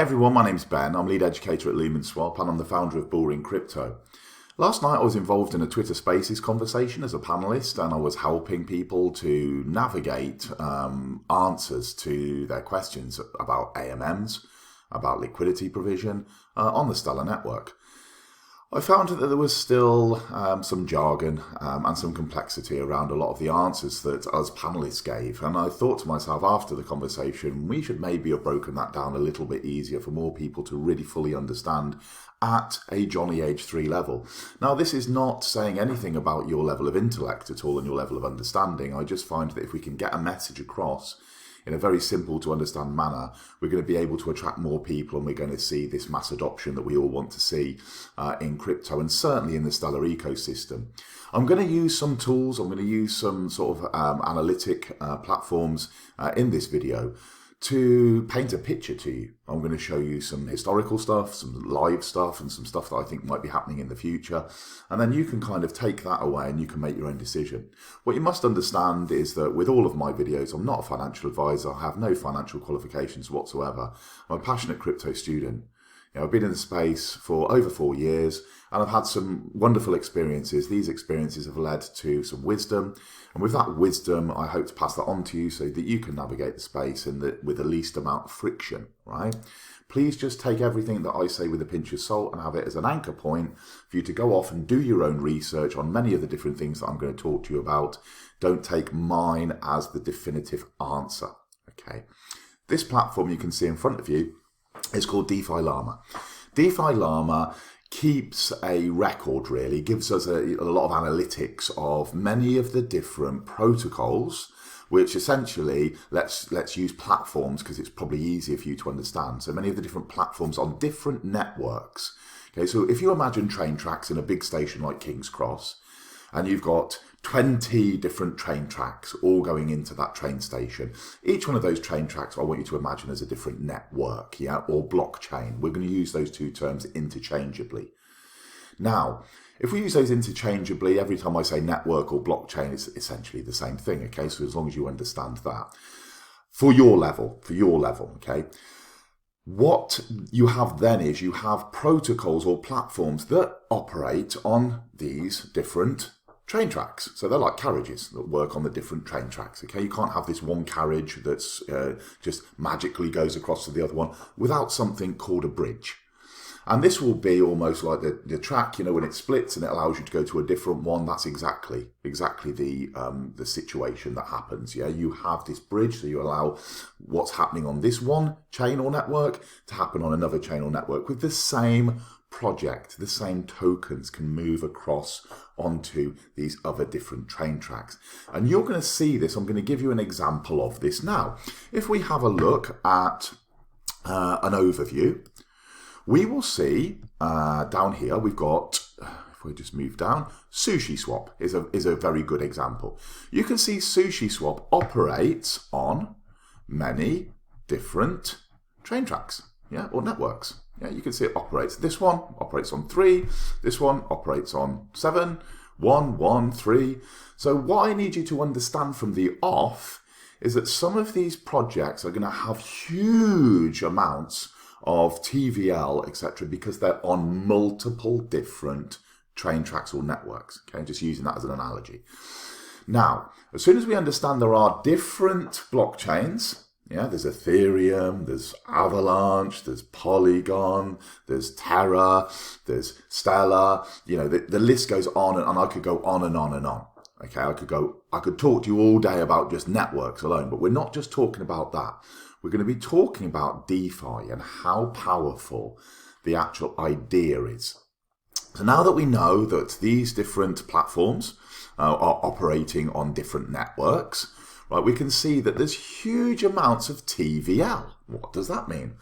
everyone, my name's Ben. I'm lead educator at Lumenswap and I'm the founder of Boring Crypto. Last night I was involved in a Twitter Spaces conversation as a panelist, and I was helping people to navigate answers to their questions about AMMs, about liquidity provision on the Stellar network. I found that there was still some jargon and some complexity around a lot of the answers that us panelists gave, and I thought to myself after the conversation, we should maybe have broken that down a little bit easier for more people to really fully understand at a Johnny Age 3 level. Now, this is not saying anything about your level of intellect at all and your level of understanding. I just find that if we can get a message across in a very simple to understand manner, we're going to be able to attract more people, and we're going to see this mass adoption that we all want to see in crypto and certainly in the Stellar ecosystem. I'm going to use some tools, I'm going to use some sort of analytic platforms in this video to paint a picture to you. I'm going to show you some historical stuff, some live stuff, and some stuff that I think might be happening in the future. And then you can kind of take that away and you can make your own decision. What you must understand is that with all of my videos, I'm not a financial advisor. I have no financial qualifications whatsoever. I'm a passionate crypto student. I've been in the space for over 4 years and I've had some wonderful experiences. These experiences have led to some wisdom, and with that wisdom I hope to pass that on to you so that you can navigate the space with the least amount of friction, right? Please just take everything that I say with a pinch of salt and have it as an anchor point for you to go off and do your own research on many of the different things that I'm going to talk to you about. Don't take mine as the definitive answer, okay? This platform you can see in front of you is called DeFi Llama. DeFi Llama keeps a record, really, gives us a lot of analytics of many of the different protocols, which essentially, let's use platforms because it's probably easier for you to understand. So many of the different platforms on different networks. Okay, so if you imagine train tracks in a big station like King's Cross, and you've got 20 different train tracks all going into that train station. Each one of those train tracks I want you to imagine as a different network, yeah, or blockchain. We're going to use those two terms interchangeably. Now, if we use those interchangeably, every time I say network or blockchain, it's essentially the same thing, okay? So as long as you understand that. For your level, okay? What you have then is you have protocols or platforms that operate on these different train tracks. So they're like carriages that work on the different train tracks, okay? You can't have this one carriage that's just magically goes across to the other one without something called a bridge. And this will be almost like the track, you know, when it splits and it allows you to go to a different one. That's exactly the situation that happens. Yeah, you have this bridge, so you allow what's happening on this one chain or network to happen on another chain or network with the same project. The same tokens can move across onto these other different train tracks. And you're going to see this. I'm going to give you an example of this now. If we have a look at an overview, we will see down here we've got, if we just move down, SushiSwap is a very good example. You can see SushiSwap operates on many different train tracks, yeah, or networks. Yeah, you can see it operates. This one operates on 3. This one operates on 7, 1, 1, 3. So what I need you to understand from the off is that some of these projects are going to have huge amounts of TVL, etc., because they're on multiple different train tracks or networks. Okay, just using that as an analogy. Now, as soon as we understand there are different blockchains, yeah, there's Ethereum, there's Avalanche, there's Polygon, there's Terra, there's Stellar, you know, the list goes on, and I could go on and on and on. Okay, I could talk to you all day about just networks alone, but we're not just talking about that. We're going to be talking about DeFi and how powerful the actual idea is. So now that we know that these different platforms are operating on different networks, right, we can see that there's huge amounts of TVL. What does that mean?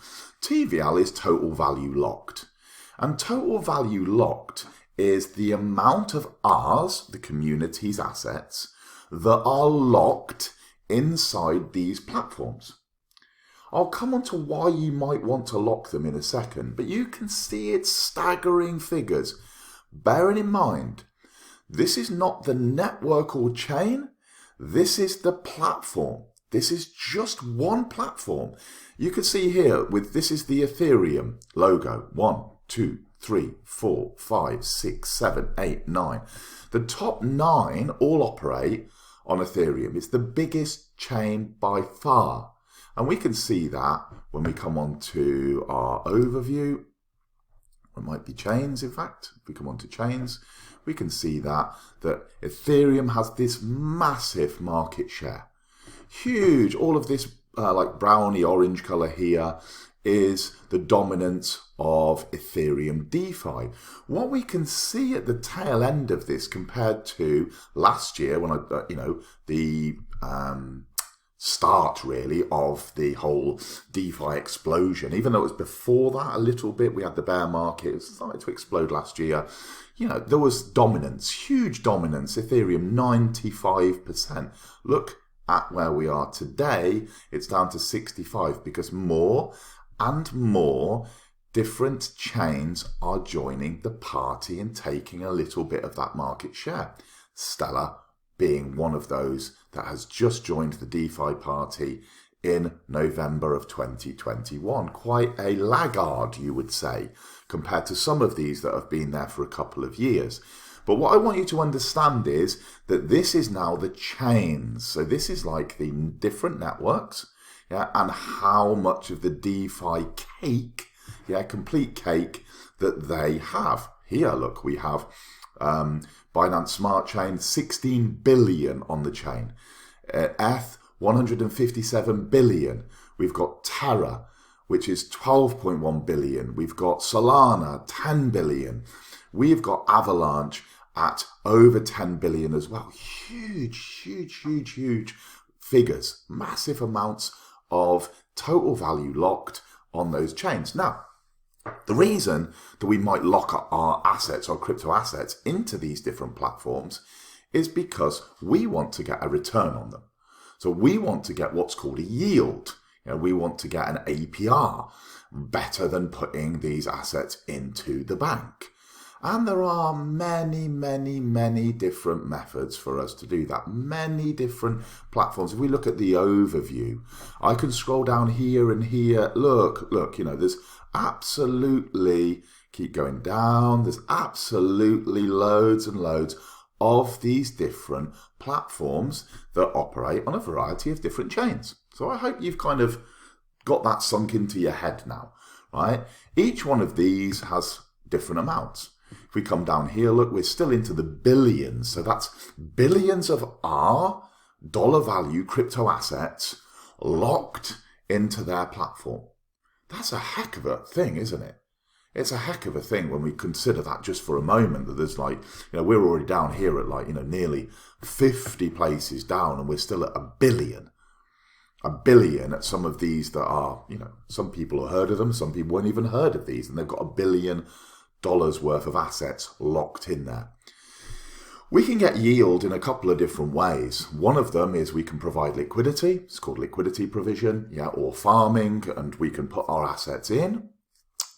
TVL is total value locked. And total value locked is the amount of ours, the community's assets, that are locked inside these platforms. I'll come on to why you might want to lock them in a second, but you can see it's staggering figures. Bearing in mind, this is not the network or chain, this is the platform. This is just one platform. You can see here this is the Ethereum logo. 1, 2, 3, 4, 5, 6, 7, 8, 9. The top 9 all operate on Ethereum. It's the biggest chain by far. And we can see that when we come on to our overview. It might be chains, in fact. If we come on to chains, we can see that Ethereum has this massive market share. Huge. All of this like browny orange color here is the dominance of Ethereum DeFi. What we can see at the tail end of this compared to last year when the start really of the whole DeFi explosion, even though it was before that a little bit, we had the bear market, it started to explode last year. There was dominance, huge dominance, Ethereum 95%. Look at where we are today, it's down to 65 because more and more different chains are joining the party and taking a little bit of that market share. Stellar being one of those that has just joined the DeFi party in November of 2021. Quite a laggard, you would say, compared to some of these that have been there for a couple of years. But what I want you to understand is that this is now the chains. So this is like the different networks, and how much of the DeFi cake, complete cake that they have. Here, look, we have Binance Smart Chain, 16 billion on the chain. ETH, 157 billion. We've got Terra, which is 12.1 billion. We've got Solana, 10 billion. We've got Avalanche at over 10 billion as well. Huge, huge, huge, huge figures. Massive amounts of total value locked on those chains. Now, the reason that we might lock our assets, our crypto assets, into these different platforms is because we want to get a return on them. So we want to get what's called a yield. We want to get an APR better than putting these assets into the bank. And there are many, many, many different methods for us to do that. Many different platforms. If we look at the overview, I can scroll down here and here. Look, there's absolutely, keep going down, there's absolutely loads and loads of these different platforms that operate on a variety of different chains. So I hope you've kind of got that sunk into your head now, right? Each one of these has different amounts. If we come down here, look, we're still into the billions. So that's billions of our dollar value crypto assets locked into their platform. That's a heck of a thing, isn't it? It's a heck of a thing when we consider that just for a moment, that there's we're already down here at nearly 50 places down and we're still at a billion. A billion at some of these that are, some people have heard of them, some people won't even heard of these, and they've got $1 billion worth of assets locked in there. We can get yield in a couple of different ways. One of them is we can provide liquidity. It's called liquidity provision, or farming, and we can put our assets in,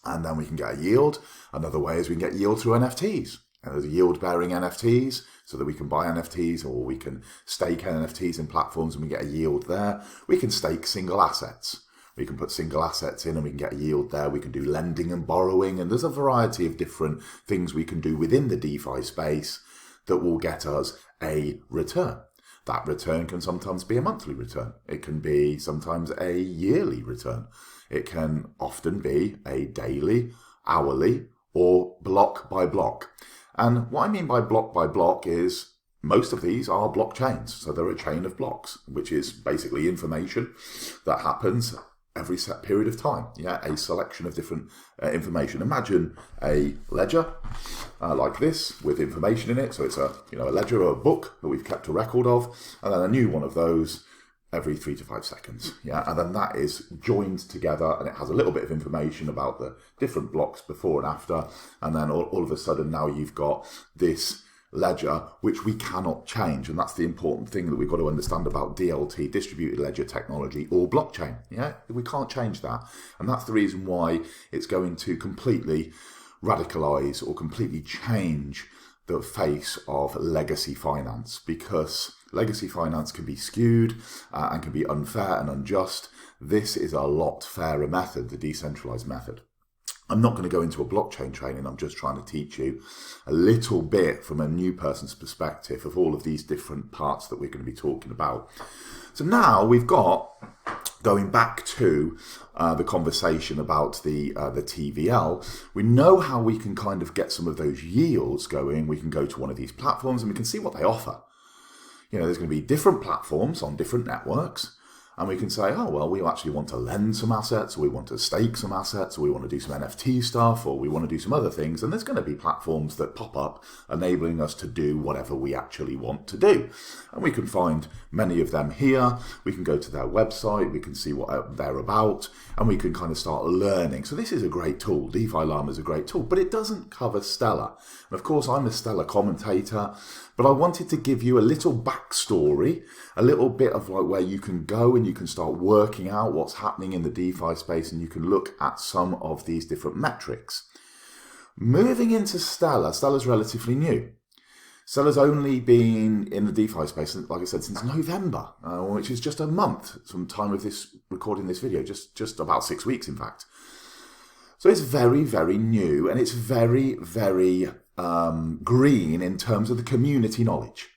and then we can get a yield. Another way is we can get yield through NFTs. And there's yield-bearing NFTs, so that we can buy NFTs, or we can stake NFTs in platforms and we get a yield there. We can stake single assets. We can put single assets in and we can get a yield there. We can do lending and borrowing, and there's a variety of different things we can do within the DeFi space that will get us a return. That return can sometimes be a monthly return. It can be sometimes a yearly return. It can often be a daily, hourly, or block by block. And what I mean by block is most of these are blockchains. So they're a chain of blocks, which is basically information that happens every set period of time. A selection of different information. Imagine a ledger like this with information in it. So it's a ledger or a book that we've kept a record of, and then a new one of those every 3 to 5 seconds. And then that is joined together, and it has a little bit of information about the different blocks before and after. And then all of a sudden now you've got this ledger which we cannot change, and that's the important thing that we've got to understand about DLT, distributed ledger technology, or blockchain. We can't change that, and that's the reason why it's going to completely radicalize or completely change the face of legacy finance, because legacy finance can be skewed and can be unfair and unjust. this is a lot fairer method, the decentralized method. I'm not going to go into a blockchain training. I'm just trying to teach you a little bit from a new person's perspective of all of these different parts that we're going to be talking about. So now we've got, going back to the conversation about the TVL, we know how we can kind of get some of those yields going. We can go to one of these platforms and we can see what they offer. You know, there's going to be different platforms on different networks. And we can say, oh, well, we actually want to lend some assets, or we want to stake some assets, or we want to do some NFT stuff, or we want to do some other things. And there's going to be platforms that pop up enabling us to do whatever we actually want to do. And we can find many of them here. We can go to their website. We can see what they're about, and we can kind of start learning. So this is a great tool. DeFi Llama is a great tool, but it doesn't cover Stellar. And of course, I'm a Stellar commentator, but I wanted to give you a little backstory, a little bit of like where you can go and you can start working out what's happening in the DeFi space, and you can look at some of these different metrics. Moving into Stellar, Stellar's relatively new. Stellar's only been in the DeFi space, like I said, since November, which is just a month from time of this recording this video, just about 6 weeks, in fact. So it's very, very new, and it's very, very green in terms of the community knowledge.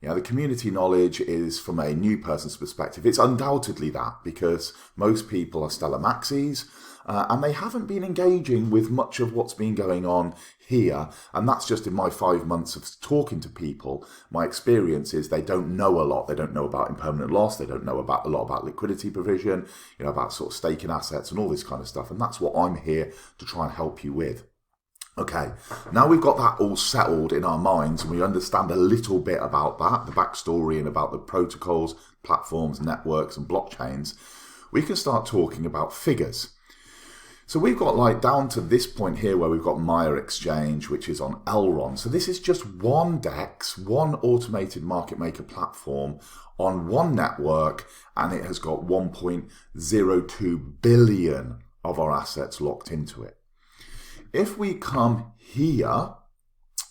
Yeah, the community knowledge is from a new person's perspective. It's undoubtedly that, because most people are Stellar maxis, and they haven't been engaging with much of what's been going on here. And that's just in my 5 months of talking to people. My experience is they don't know a lot. They don't know about impermanent loss. They don't know a lot about liquidity provision, you know, about sort of staking assets and all this kind of stuff. And that's what I'm here to try and help you with. Okay, now we've got that all settled in our minds and we understand a little bit about that, the backstory and about the protocols, platforms, networks and blockchains, we can start talking about figures. So we've got like down to this point here where we've got Maya Exchange, which is on Elrond. So this is just one DEX, one automated market maker platform on one network, and it has got 1.02 billion of our assets locked into it. If we come here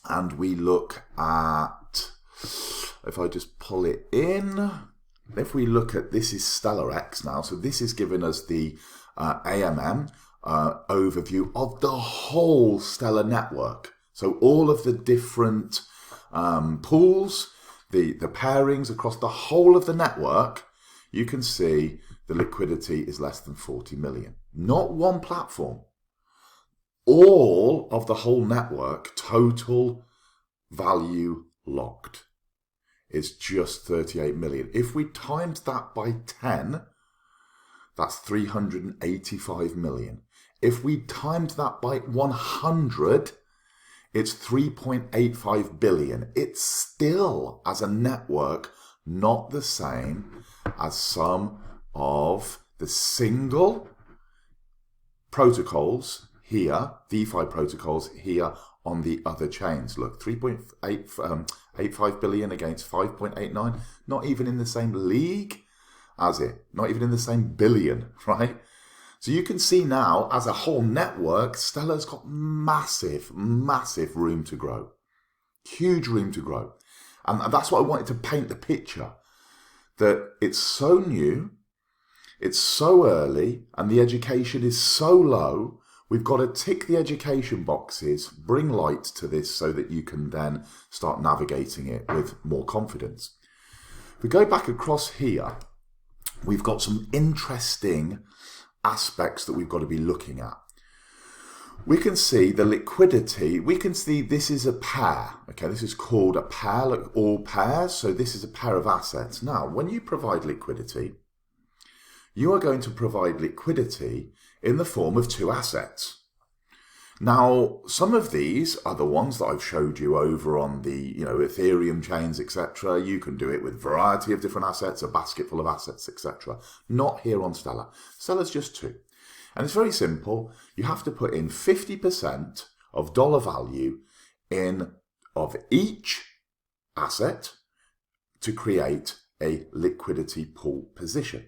and we look at, if I just pull it in, if we look at, this is Stellar X now, so this is giving us the AMM overview of the whole Stellar network. So all of the different pools, the pairings across the whole of the network, you can see the liquidity is less than 40 million. Not one platform. All of the whole network, total value locked, is just 38 million. If we timed that by 10, that's 385 million. If we timed that by 100, it's 3.85 billion. It's still, as a network, not the same as some of the single protocols here, DeFi protocols here on the other chains. Look, 3.85 billion against 5.89, not even in the same league as it, not even in the same billion, right? So you can see now, as a whole network, Stellar's got massive, massive room to grow. Huge room to grow. And that's what I wanted to paint the picture, that it's so new, it's so early, and the education is so low. We've got to tick the education boxes, bring light to this so that you can then start navigating it with more confidence. If we go back across here, we've got some interesting aspects that we've got to be looking at. We can see the liquidity. We can see this is a pair. Okay, this is called a pair, like all pairs. So this is a pair of assets. Now, when you provide liquidity, you are going to provide liquidity in the form of two assets. Now, some of these are the ones that I've showed you over on the, Ethereum chains, etc. You can do it with a variety of different assets, a basket full of assets, etc. Not here on Stellar. Stellar's just two. And it's very simple. You have to put in 50% of dollar value in of each asset to create a liquidity pool position.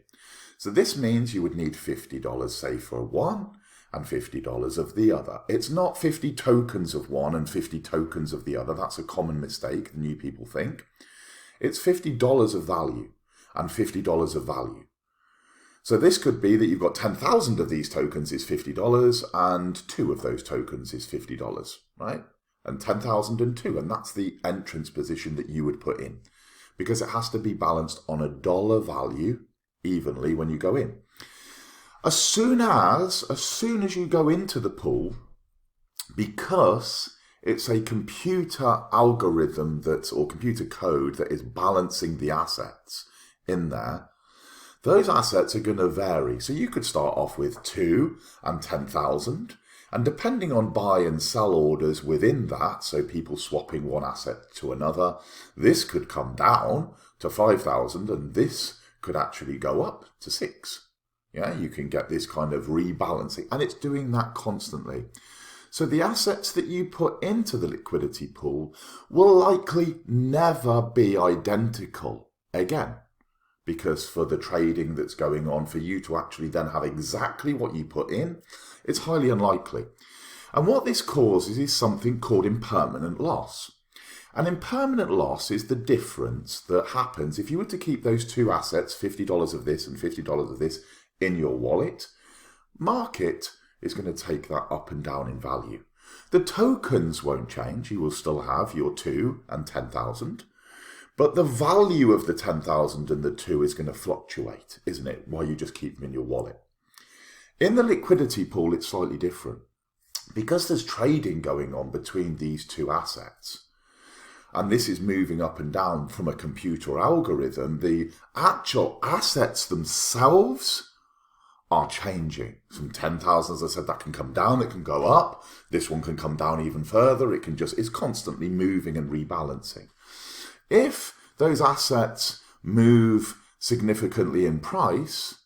So this means you would need $50, say, for one, and $50 of the other. It's not 50 tokens of one and 50 tokens of the other. That's a common mistake the new people think. It's $50 of value and $50 of value. So this could be that you've got 10,000 of these tokens is $50 and 2 of those tokens is $50, right? And 10,002, and that's the entrance position that you would put in, because it has to be balanced on a dollar value evenly when you go in. As soon as you go into the pool, because it's a computer algorithm or computer code that is balancing the assets in there, those assets are going to vary. So you could start off with 2 and 10,000, and depending on buy and sell orders within that, so people swapping one asset to another, this could come down to 5,000 and this could actually go up to 6. Yeah, you can get this kind of rebalancing, and it's doing that constantly. So the assets that you put into the liquidity pool will likely never be identical again. Because for the trading that's going on, for you to actually then have exactly what you put in, it's highly unlikely. And what this causes is something called impermanent loss. And impermanent loss is the difference that happens if you were to keep those two assets, $50 of this and $50 of this, in your wallet. Market is going to take that up and down in value. The tokens won't change. You will still have your 2 and 10,000. But the value of the 10,000 and the 2 is going to fluctuate, isn't it? While you just keep them in your wallet. In the liquidity pool, it's slightly different. Because there's trading going on between these two assets, and this is moving up and down from a computer algorithm, the actual assets themselves are changing. Some 10,000, as I said, that can come down, it can go up. This one can come down even further. It's constantly moving and rebalancing. If those assets move significantly in price,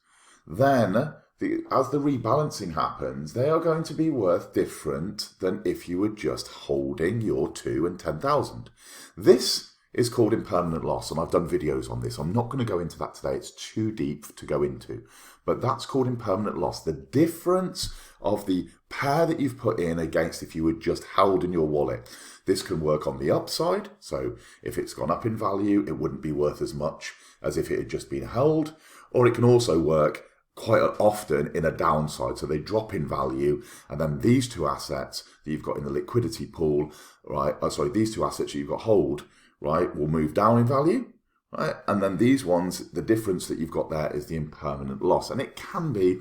then as the rebalancing happens, they are going to be worth different than if you were just holding your 2 and 10,000. This is called impermanent loss, and I've done videos on this. I'm not going to go into that today. It's too deep to go into. But that's called impermanent loss. The difference of the pair that you've put in against if you were just held in your wallet. This can work on the upside. So if it's gone up in value, it wouldn't be worth as much as if it had just been held. Or it can also work quite often in a downside. So they drop in value, and then these two assets that you've got in the liquidity pool, right? These two assets that you've got hold, right, will move down in value. Right? And then these ones, the difference that you've got there is the impermanent loss. And it can be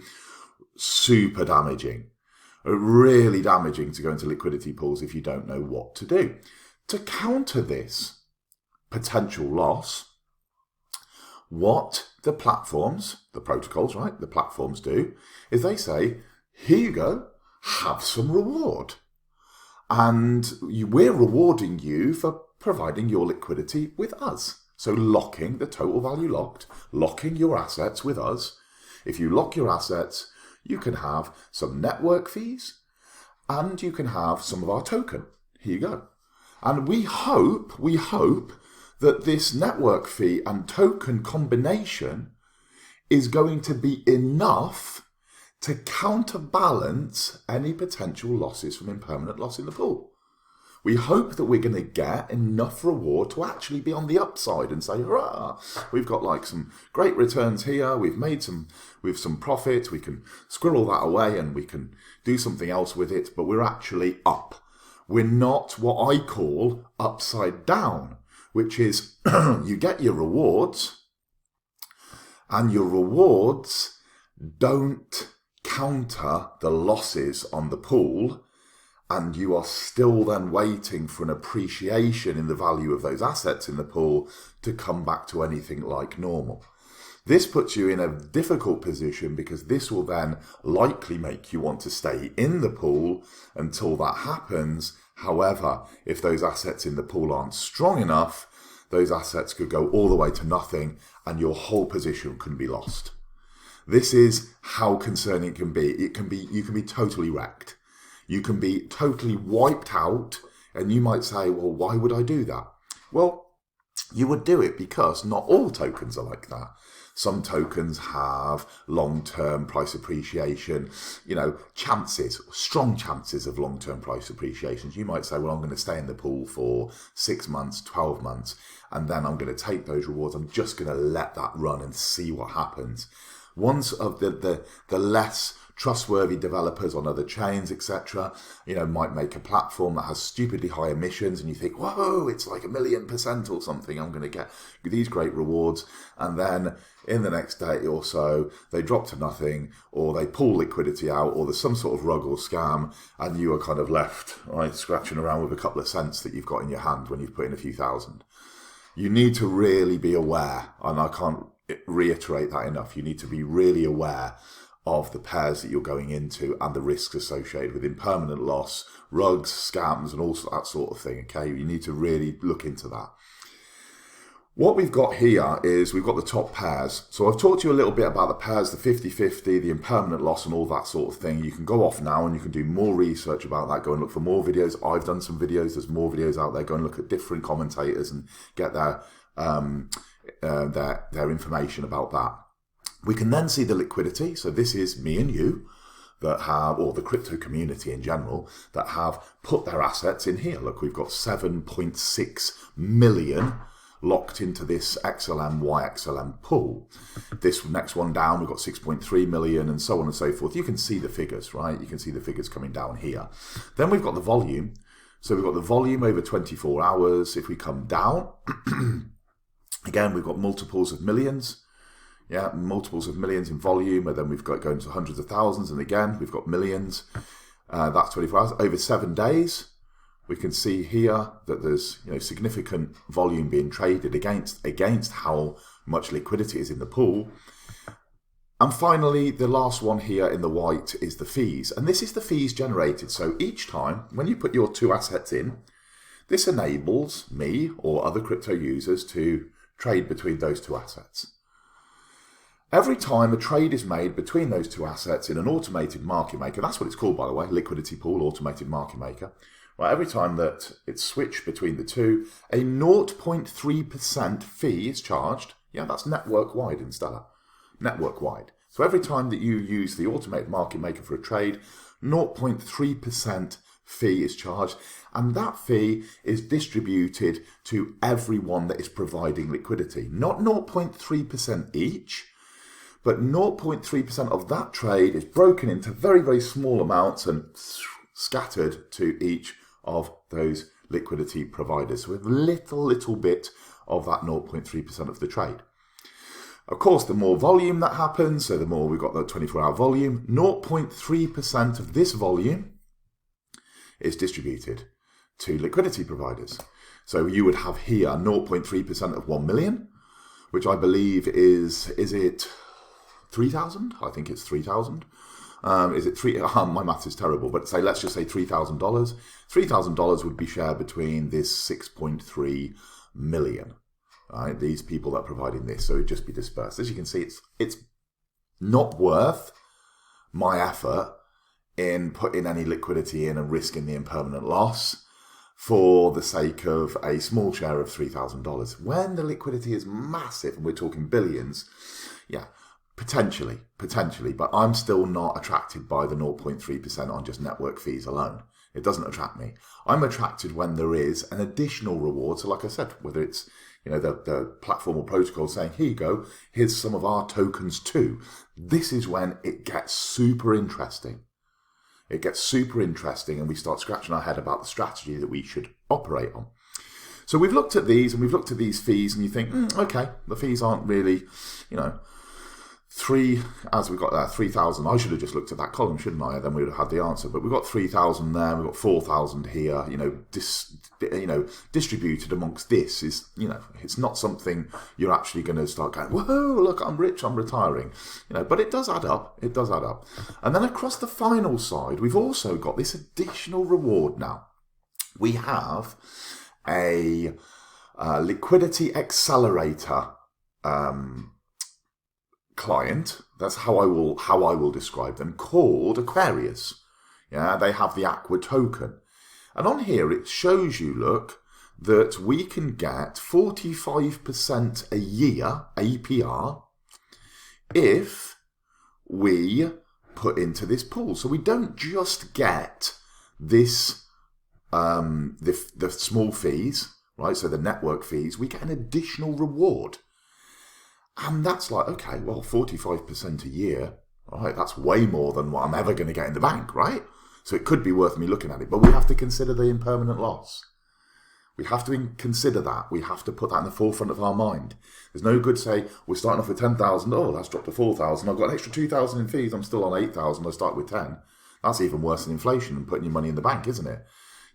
super damaging, really damaging to go into liquidity pools if you don't know what to do. To counter this potential loss, what the platforms, the protocols, right, the platforms do is they say, here you go, have some reward. And we're rewarding you for providing your liquidity with us. So locking the total value locked, locking your assets with us. If you lock your assets, you can have some network fees and you can have some of our token. Here you go. And we hope that this network fee and token combination is going to be enough to counterbalance any potential losses from impermanent loss in the pool. We hope that we're going to get enough reward to actually be on the upside and say, hurrah, we've got like some great returns here, we've made some profit, we can squirrel that away and we can do something else with it, but we're actually up. We're not what I call upside down, which is you get your rewards and your rewards don't counter the losses on the pool, and you are still then waiting for an appreciation in the value of those assets in the pool to come back to anything like normal. This puts you in a difficult position because this will then likely make you want to stay in the pool until that happens. However, if those assets in the pool aren't strong enough, those assets could go all the way to nothing and your whole position can be lost. This is how concerning it can be. You can be totally wrecked. You can be totally wiped out, and you might say, well, why would I do that? Well, you would do it because not all tokens are like that. Some tokens have long-term price appreciation, chances, strong chances of long-term price appreciation. You might say, well, I'm going to stay in the pool for 6 months, 12 months, and then I'm going to take those rewards. I'm just going to let that run and see what happens. Ones of the less trustworthy developers on other chains, etc., might make a platform that has stupidly high emissions, and you think, whoa, it's like 1,000,000% or something, I'm going to get these great rewards, and then in the next day or so, they drop to nothing, or they pull liquidity out, or there's some sort of rug or scam, and you are kind of left, right, scratching around with a couple of cents that you've got in your hand when you've put in a few thousand. You need to really be aware, and I can't reiterate that enough, you need to be really aware of the pairs that you're going into and the risks associated with impermanent loss, rugs, scams, and all that sort of thing, okay? You need to really look into that. What we've got here is we've got the top pairs. So I've talked to you a little bit about the pairs, the 50-50, the impermanent loss and all that sort of thing. You can go off now and you can do more research about that. Go and look for more videos. I've done some videos. There's more videos out there. Go and look at different commentators and get their information about that. We can then see the liquidity. So this is me and you that have, or the crypto community in general, that have put their assets in here. Look, we've got 7.6 million locked into this XLM, YXLM pool. This next one down, we've got 6.3 million and so on and so forth. You can see the figures, right? You can see the figures coming down here. Then we've got the volume. So we've got the volume over 24 hours. If we come down, again, we've got multiples of millions. Yeah, multiples of millions in volume, and then we've got going to hundreds of thousands, and again, we've got millions. That's 24 hours. Over 7 days, we can see here that there's significant volume being traded against how much liquidity is in the pool. And finally, the last one here in the white is the fees. And this is the fees generated. So each time, when you put your two assets in, this enables me or other crypto users to trade between those two assets. Every time a trade is made between those two assets in an automated market maker, that's what it's called, by the way, liquidity pool, automated market maker. Right, every time that it's switched between the two, a 0.3% fee is charged. Yeah, that's network-wide in Stellar. Network-wide. So every time that you use the automated market maker for a trade, 0.3% fee is charged, and that fee is distributed to everyone that is providing liquidity. Not 0.3% each, but 0.3% of that trade is broken into very, very small amounts and scattered to each of those liquidity providers. So a little bit of that 0.3% of the trade. Of course, the more volume that happens, so the more we've got the 24-hour volume, 0.3% of this volume is distributed to liquidity providers. So you would have here 0.3% of 1 million, which I believe is it 3,000? I think it's 3,000. Is it three? My math is terrible, but let's just say $3,000. $3,000 would be shared between this 6.3 million. Right? These people that are providing this, so it would just be dispersed. As you can see, it's not worth my effort in putting any liquidity in and risking the impermanent loss for the sake of a small share of $3,000. When the liquidity is massive, and we're talking billions, yeah, potentially, but I'm still not attracted by the 0.3% on just network fees alone. It doesn't attract me. I'm attracted when there is an additional reward. So like I said, whether it's the platform or protocol saying, here you go, here's some of our tokens too. This is when it gets super interesting. It gets super interesting and we start scratching our head about the strategy that we should operate on. So we've looked at these and we've looked at these fees and you think, okay, the fees aren't really, as we've got there, 3,000. I should have just looked at that column, shouldn't I? Then we would have had the answer. But we've got 3,000 there. We've got 4,000 here. Distributed amongst this is, it's not something you're actually going to start going, whoa, look, I'm rich, I'm retiring. But it does add up. It does add up. And then across the final side, we've also got this additional reward now. We have a liquidity accelerator client, that's how I will describe them, called Aquarius. Yeah, they have the Aqua token. And on here it shows you, look, that we can get 45% a year APR if we put into this pool. So we don't just get this the small fees, right? So the network fees, we get an additional reward. And that's like, okay, well, 45% a year, right? That's way more than what I'm ever going to get in the bank, right? So it could be worth me looking at it. But we have to consider the impermanent loss. We have to consider that. We have to put that in the forefront of our mind. There's no good say, we're starting off with 10,000. Oh, that's dropped to 4,000. I've got an extra 2,000 in fees. I'm still on 8,000. I start with 10. That's even worse than inflation and putting your money in the bank, isn't it?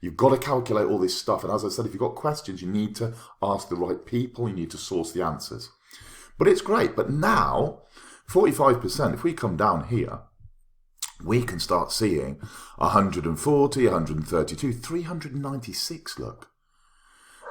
You've got to calculate all this stuff. And as I said, if you've got questions, you need to ask the right people. You need to source the answers. But it's great. But now, 45%, if we come down here, we can start seeing 140, 132, 396, look.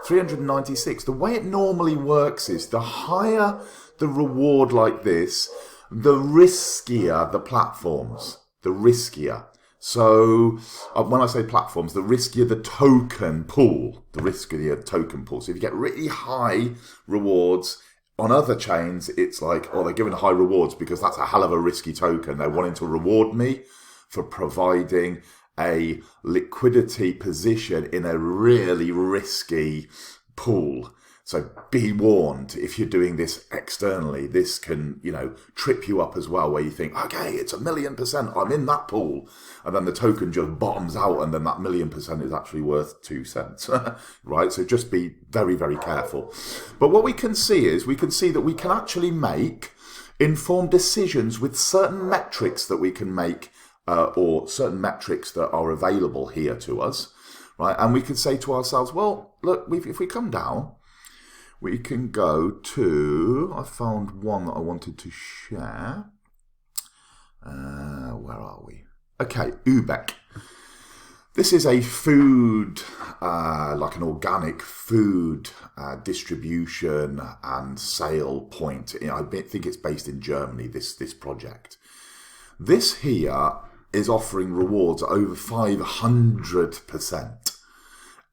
396. The way it normally works is the higher the reward like this, the riskier the platforms. The riskier. So when I say platforms, the riskier the token pool. The riskier token pool. So if you get really high rewards on other chains, it's like, oh, they're giving high rewards because that's a hell of a risky token. They're wanting to reward me for providing a liquidity position in a really risky pool. So be warned, if you're doing this externally, this can, trip you up as well, where you think, okay, it's 1,000,000%, I'm in that pool. And then the token just bottoms out, and then that 1,000,000% is actually worth 2 cents, right? So just be very, very careful. But what we can see is, we can see that we can actually make informed decisions with certain metrics that we can make, or certain metrics that are available here to us, right? And we can say to ourselves, well, look, if we come down, we can go to, I found one that I wanted to share. Where are we? Okay, Ubec. This is a food, like an organic food distribution and sale point. I think it's based in Germany, this project. This here is offering rewards over 500%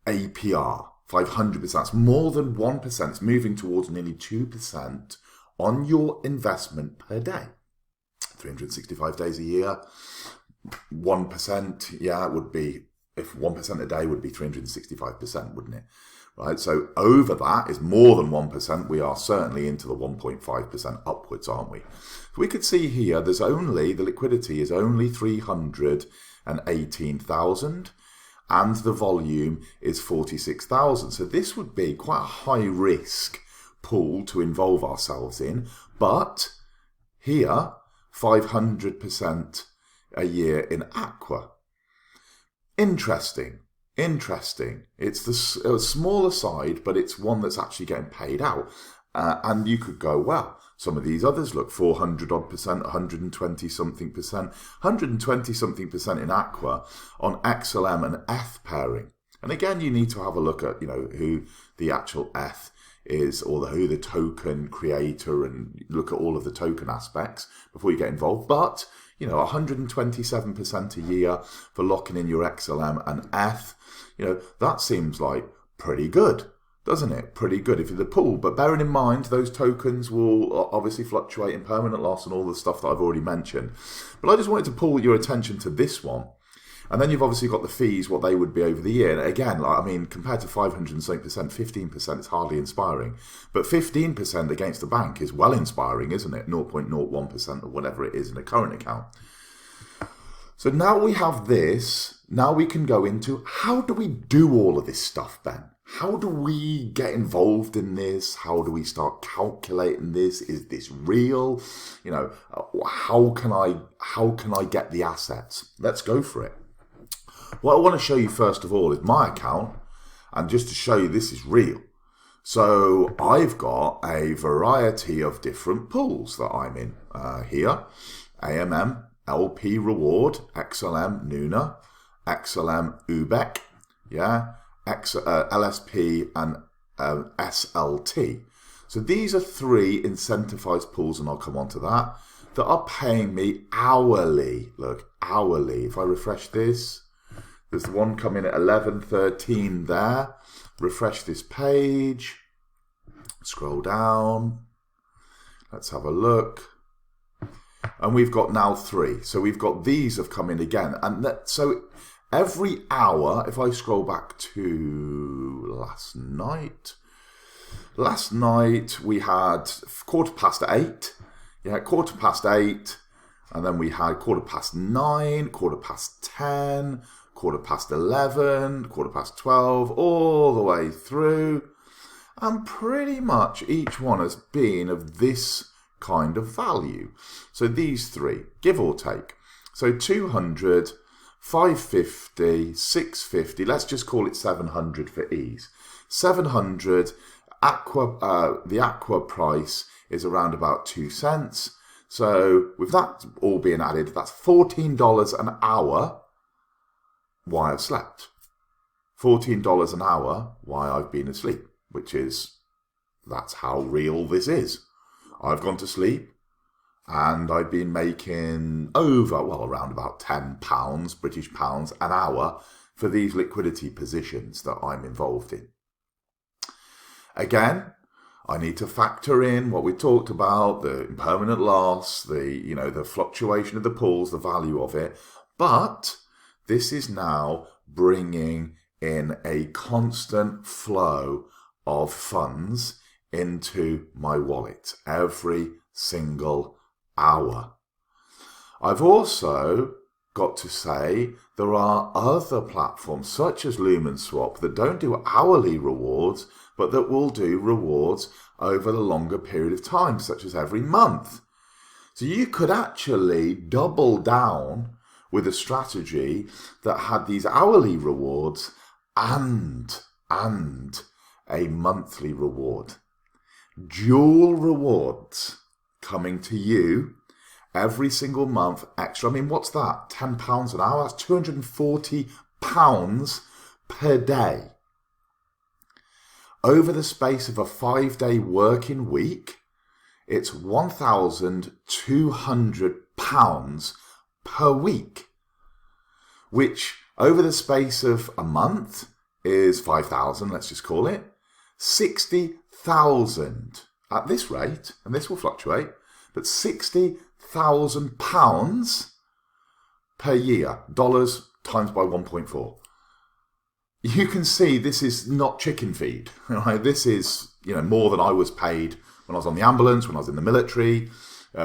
APR. 500%. That's more than 1%. It's moving towards nearly 2% on your investment per day. 365 days a year. 1%, yeah, it would be, if 1% a day would be 365%, wouldn't it? Right, so over that is more than 1%. We are certainly into the 1.5% upwards, aren't we? We could see here, the liquidity is only 318,000. And the volume is 46,000. So this would be quite a high risk pool to involve ourselves in. But here, 500% a year in Aqua. Interesting. It's the smaller side, but it's one that's actually getting paid out. And you could go, well, some of these others look 400 odd percent, 120 something percent, 120 something percent in Aqua on XLM and ETH pairing. And again, you need to have a look at, who the actual ETH is, or who the token creator, and look at all of the token aspects before you get involved. But, 127% a year for locking in your XLM and ETH, that seems like pretty good. Doesn't it? Pretty good if you're the pool. But bearing in mind, those tokens will obviously fluctuate in permanent loss and all the stuff that I've already mentioned. But I just wanted to pull your attention to this one. And then you've obviously got the fees, what they would be over the year. And again, compared to 500%, 15% is hardly inspiring. But 15% against the bank is well inspiring, isn't it? 0.01% or whatever it is in a current account. So now we have this. Now we can go into, how do we do all of this stuff, Ben? How do we get involved in this? How do we start calculating this? Is this real? How can I get the assets? Let's go for it. What I want to show you first of all is my account, and just to show you this is real. So I've got a variety of different pools that I'm in here. AMM, LP Reward, XLM, Nuna, XLM, Ubec, yeah. LSP and SLT. So these are 3 incentivized pools, and I'll come on to that are paying me hourly. Look, hourly. If I refresh this, there's the one coming at 11.13 there. Refresh this page. Scroll down. Let's have a look. And we've got now 3. So we've got these have come in again. And so every hour, if I scroll back to last night, last night we had 8:15. Yeah, 8:15. And then we had 9:15, 10:15, 11:15, 12:15, all the way through. And pretty much each one has been of this kind of value. So these three, give or take. So 200, 550, 650, let's just call it 700 for ease. 700, the Aqua price is around about 2 cents. So with that all being added, that's $14 an hour while I've slept. $14 an hour while I've been asleep, which is, that's how real this is. I've gone to sleep and I've been making around about £10, British pounds an hour for these liquidity positions that I'm involved in. Again, I need to factor in what we talked about, the impermanent loss, the fluctuation of the pools, the value of it. But this is now bringing in a constant flow of funds into my wallet every single hour. I've also got to say there are other platforms such as Lumenswap that don't do hourly rewards, but that will do rewards over the longer period of time, such as every month. So you could actually double down with a strategy that had these hourly rewards and a monthly reward. Dual rewards coming to you every single month extra. I mean, what's that? £10 an hour? That's £240 per day. Over the space of a 5-day working week, it's £1,200 per week, which over the space of a month is 5,000, let's just call it, 60,000 at this rate, and this will fluctuate, but £60,000 per year, dollars times by 1.4. You can see this is not chicken feed. Right? This is, more than I was paid when I was on the ambulance, when I was in the military,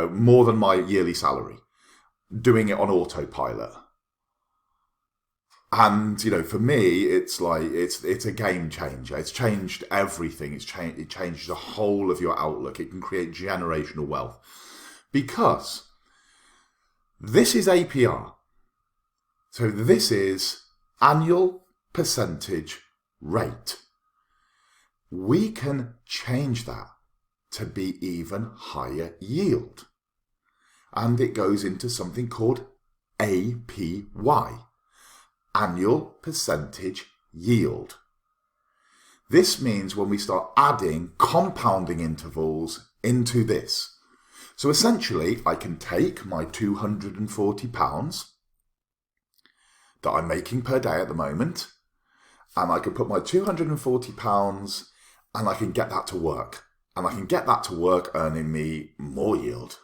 more than my yearly salary, doing it on autopilot. And, for me, it's like, it's a game changer. It's changed everything. It changes the whole of your outlook. It can create generational wealth. Because this is APR. So this is annual percentage rate. We can change that to be even higher yield. And it goes into something called APY, annual percentage yield. This means when we start adding compounding intervals into this. So essentially, I can take my £240 that I'm making per day at the moment, and I can put my £240 and I can get that to work. And I can get that to work earning me more yield,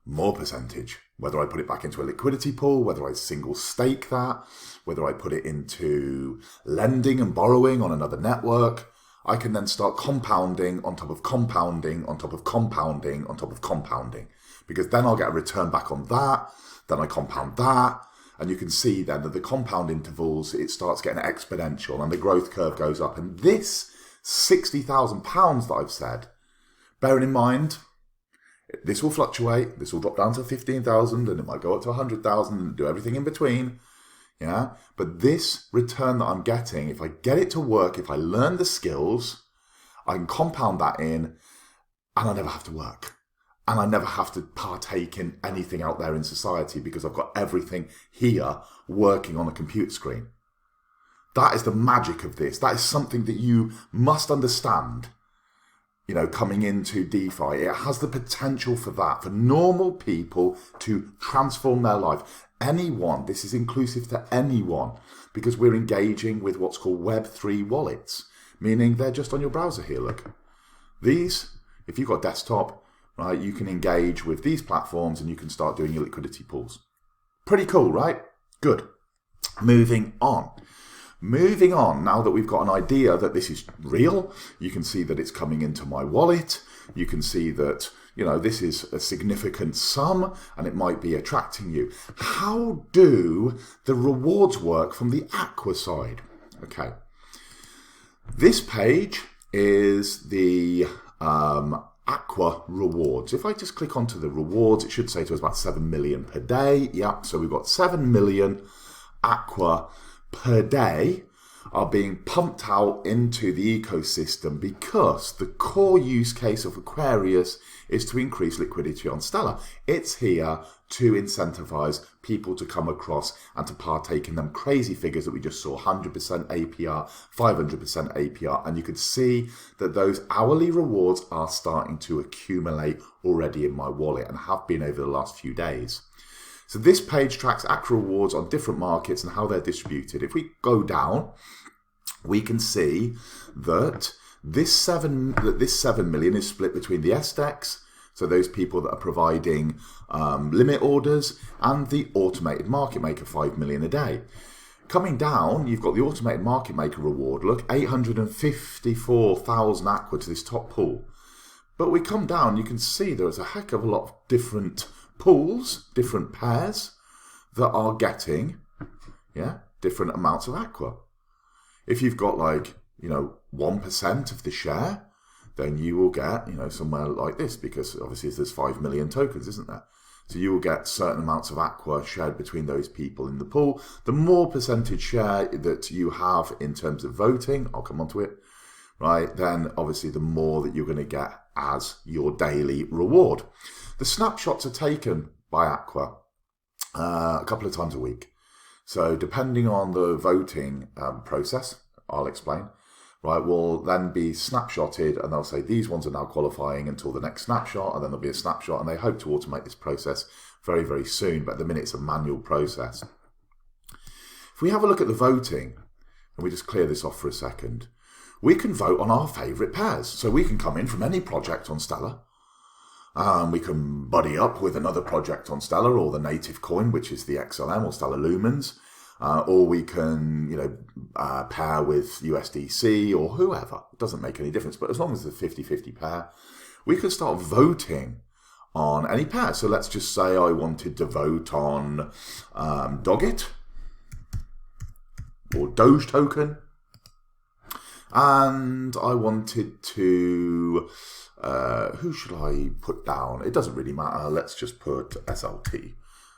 more percentage. Whether I put it back into a liquidity pool, whether I single stake that, whether I put it into lending and borrowing on another network, I can then start compounding on top of compounding, on top of compounding, on top of compounding. Because then I'll get a return back on that, then I compound that, and you can see then that the compound intervals, it starts getting exponential and the growth curve goes up. And this £60,000 that I've said, bearing in mind, this will fluctuate, this will drop down to 15,000 and it might go up to 100,000 and do everything in between. Yeah, but this return that I'm getting, if I get it to work, if I learn the skills, I can compound that in and I never have to work. And I never have to partake in anything out there in society because I've got everything here working on a computer screen. That is the magic of this. That is something that you must understand, coming into DeFi. It has the potential for that, for normal people to transform their life. Anyone, this is inclusive to anyone, because we're engaging with what's called Web3 wallets, meaning they're just on your browser here, look. These, if you've got desktop, right, you can engage with these platforms and you can start doing your liquidity pools. Pretty cool, right? Good. Moving on. Moving on, now that we've got an idea that this is real, you can see that it's coming into my wallet. You can see that, this is a significant sum and it might be attracting you. How do the rewards work from the Aqua side? Okay. This page is the Aqua rewards. If I just click onto the rewards, it should say to us about 7 million per day. Yep, so we've got 7 million Aqua per day are being pumped out into the ecosystem because the core use case of Aquarius is to increase liquidity on Stellar. It's here to incentivize people to come across and to partake in them crazy figures that we just saw, 100% APR, 500% APR, and you could see that those hourly rewards are starting to accumulate already in my wallet and have been over the last few days. So this page tracks Aqua rewards on different markets and how they're distributed. If we go down, we can see that this 7 million is split between the SDEX, so those people that are providing limit orders, and the automated market maker, 5 million a day. Coming down, you've got the automated market maker reward. Look, 854,000 Aqua to this top pool. But we come down, you can see there's a heck of a lot of different pools, different pairs that are getting, different amounts of Aqua. If you've got 1% of the share, then you will get, somewhere like this, because obviously there's 5 million tokens, isn't there? So you will get certain amounts of Aqua shared between those people in the pool. The more percentage share that you have in terms of voting, I'll come on to it, right, then obviously the more that you're going to get as your daily reward. The snapshots are taken by Aqua a couple of times a week. So depending on the voting process, I'll explain, right, will then be snapshotted and they'll say these ones are now qualifying until the next snapshot, and then there'll be a snapshot, and they hope to automate this process very, very soon, but at the minute it's a manual process. If we have a look at the voting, and we just clear this off for a second, we can vote on our favourite pairs. So we can come in from any project on Stellar. We can buddy up with another project on Stellar or the native coin, which is the XLM or Stellar Lumens. Or we can, pair with USDC or whoever. It doesn't make any difference. But as long as it's a 50-50 pair, we can start voting on any pair. So let's just say I wanted to vote on Doggett or Doge token. And I wanted to, who should I put down? It doesn't really matter. Let's just put SLT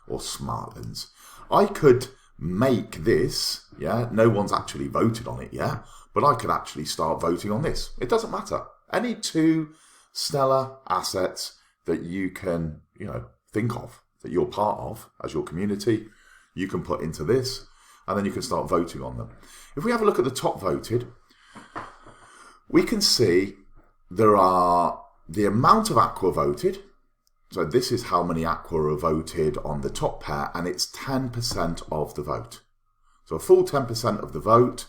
or Smartlands. I could make this, no one's actually voted on it yet, but I could actually start voting on this. It doesn't matter. Any two Stellar assets that you can, think of, that you're part of as your community, you can put into this, and then you can start voting on them. If we have a look at the top voted, we can see there are the amount of Aqua voted. So this is how many Aqua are voted on the top pair, and it's 10% of the vote. So a full 10% of the vote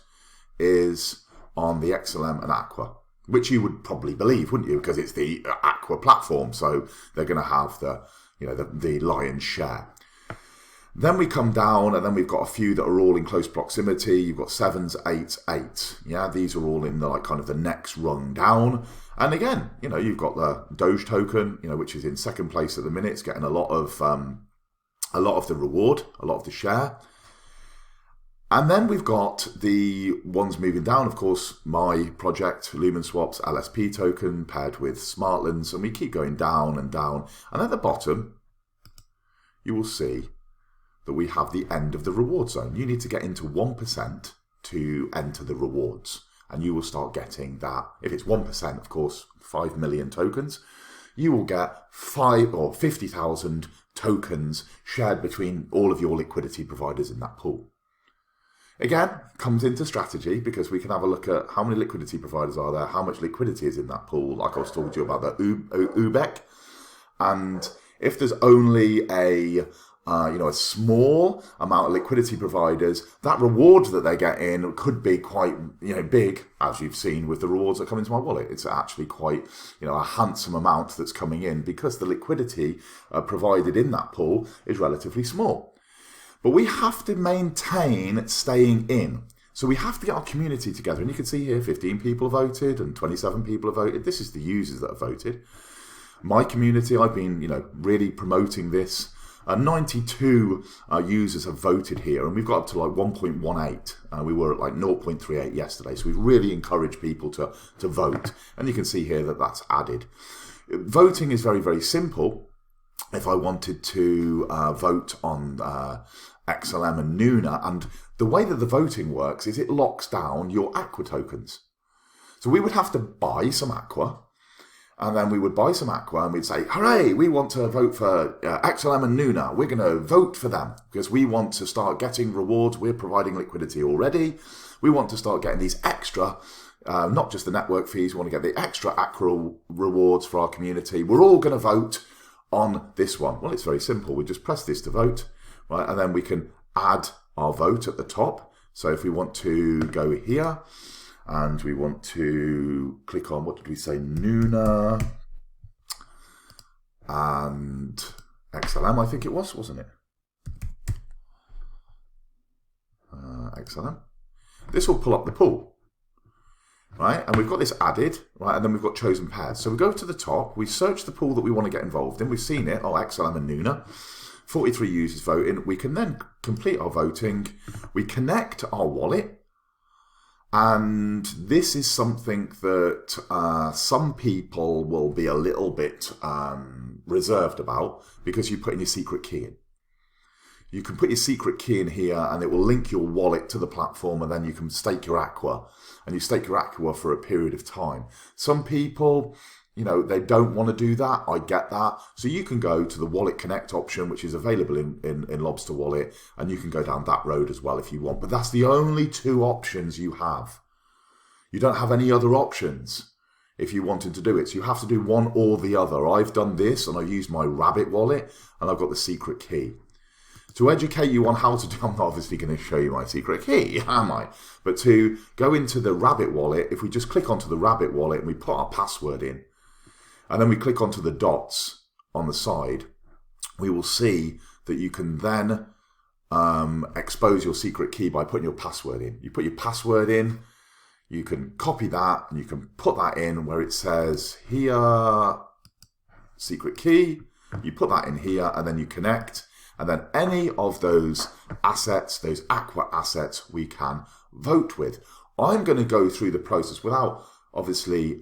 is on the XLM and Aqua, which you would probably believe, wouldn't you? Because it's the Aqua platform, so they're going to have the lion's share. Then we come down, and then we've got a few that are all in close proximity. You've got 7s, 8s, 8. Yeah, these are all in the kind of the next rung down. And again, you've got the Doge token, which is in second place at the minute. It's getting a lot of the reward, a lot of the share. And then we've got the ones moving down, of course, my project, Lumenswap's LSP token paired with Smartlands, and we keep going down and down. And at the bottom, you will see that we have the end of the reward zone. You need to get into 1% to enter the rewards, and you will start getting that. If it's 1%, of course, 5 million tokens, you will get 5 or 50,000 tokens shared between all of your liquidity providers in that pool. Again, comes into strategy, because we can have a look at how many liquidity providers are there, how much liquidity is in that pool, like I was talking to you about the UBEC. And if there's only a small amount of liquidity providers, that reward that they get in could be quite, big, as you've seen with the rewards that come into my wallet. It's actually quite, a handsome amount that's coming in, because the liquidity provided in that pool is relatively small. But we have to maintain staying in. So we have to get our community together. And you can see here 15 people voted and 27 people have voted. This is the users that have voted. My community, I've been, really promoting this. 92 users have voted here, and we've got up to like 1.18. We were at like 0.38 yesterday, so we've really encouraged people to vote. And you can see here that that's added. Voting is very, very simple. If I wanted to vote on XLM and Luna, and the way that the voting works is it locks down your Aqua tokens. So we would have to buy some Aqua, and then we would buy some Aqua and we'd say, hooray, we want to vote for XLM and Luna. We're going to vote for them because we want to start getting rewards. We're providing liquidity already. We want to start getting these extra, not just the network fees, we want to get the extra Aqua rewards for our community. We're all going to vote on this one. Well, it's very simple. We just press this to vote, right? And then we can add our vote at the top. So if we want to go here, and we want to click on, what did we say, Luna and XLM, I think it was, wasn't it? XLM. This will pull up the pool, right? And we've got this added, right? And then we've got chosen pairs. So we go to the top, we search the pool that we want to get involved in. We've seen it, XLM and Luna. 43 users voting. We can then complete our voting. We connect our wallet. And this is something that some people will be a little bit reserved about because you put in your secret key in. You can put your secret key in here and it will link your wallet to the platform, and then you can stake your Aqua. And you stake your Aqua for a period of time. Some people, they don't want to do that. I get that. So you can go to the Wallet Connect option, which is available in Lobster Wallet, and you can go down that road as well if you want. But that's the only two options you have. You don't have any other options if you wanted to do it. So you have to do one or the other. I've done this, and I use my Rabbit wallet, and I've got the secret key. To educate you on how to do, I'm not obviously going to show you my secret key, am I? But to go into the Rabbit wallet, if we just click onto the Rabbit wallet and we put our password in, and then we click onto the dots on the side, we will see that you can then expose your secret key by putting your password in. You put your password in, you can copy that, and you can put that in where it says here, secret key. You put that in here, and then you connect. And then any of those assets, those Aqua assets, we can vote with. I'm going to go through the process without obviously